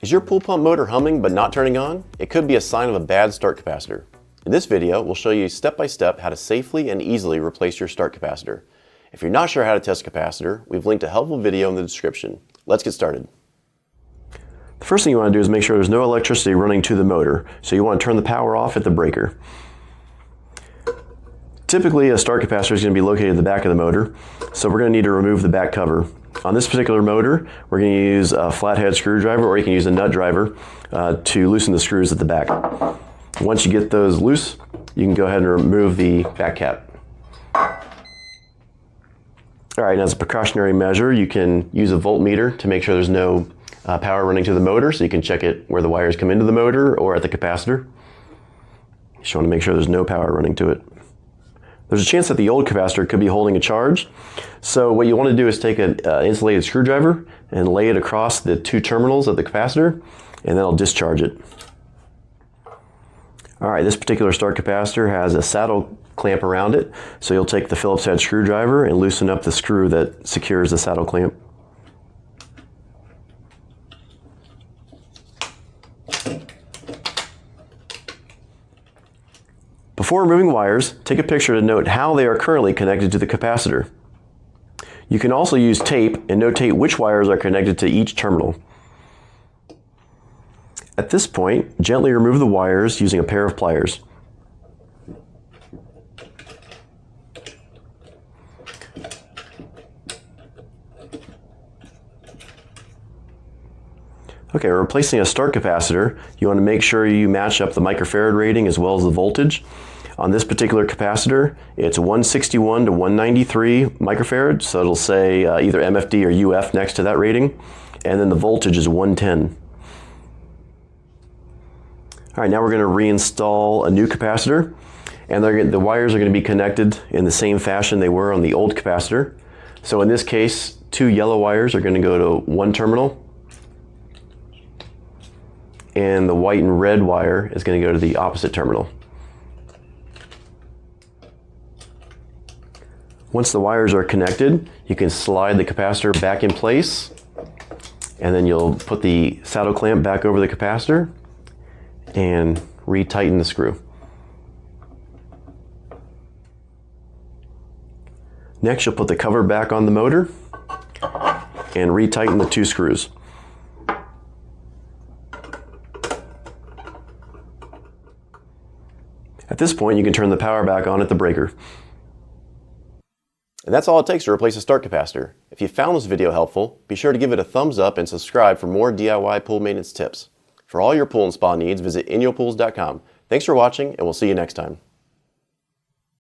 Is your pool pump motor humming but not turning on? It could be a sign of a bad start capacitor. In this video, we'll show you step by step how to safely and easily replace your start capacitor. If you're not sure how to test a capacitor, we've linked a helpful video in the description. Let's get started. The first thing you want to do is make sure there's no electricity running to the motor, so you want to turn the power off at the breaker. Typically, a start capacitor is going to be located at the back of the motor, so we're going to need to remove the back cover. On this particular motor, we're going to use a flathead screwdriver, or you can use a nut driver to loosen the screws at the back. Once you get those loose, you can go ahead and remove the back cap. Alright, and as a precautionary measure, you can use a voltmeter to make sure there's no power running to the motor, so you can check it where the wires come into the motor or at the capacitor. You just want to make sure there's no power running to it. There's a chance that the old capacitor could be holding a charge, so what you want to do is take an insulated screwdriver and lay it across the two terminals of the capacitor, and then it'll discharge it. Alright, this particular start capacitor has a saddle clamp around it, so you'll take the Phillips head screwdriver and loosen up the screw that secures the saddle clamp. Before removing wires, take a picture to note how they are currently connected to the capacitor. You can also use tape and notate which wires are connected to each terminal. At this point, gently remove the wires using a pair of pliers. Okay, replacing a start capacitor, you want to make sure you match up the microfarad rating as well as the voltage. On this particular capacitor, it's 161 to 193 microfarad, so it'll say either MFD or UF next to that rating, and then the voltage is 110. Alright, now we're going to reinstall a new capacitor, and the wires are going to be connected in the same fashion they were on the old capacitor. So in this case, two yellow wires are going to go to one terminal, and the white and red wire is going to go to the opposite terminal. Once the wires are connected, you can slide the capacitor back in place, and then you'll put the saddle clamp back over the capacitor and retighten the screw. Next, you'll put the cover back on the motor and retighten the two screws. At this point, you can turn the power back on at the breaker. And that's all it takes to replace a start capacitor. If you found this video helpful, be sure to give it a thumbs up and subscribe for more DIY pool maintenance tips. For all your pool and spa needs, visit inyoPools.com. Thanks for watching, and we'll see you next time.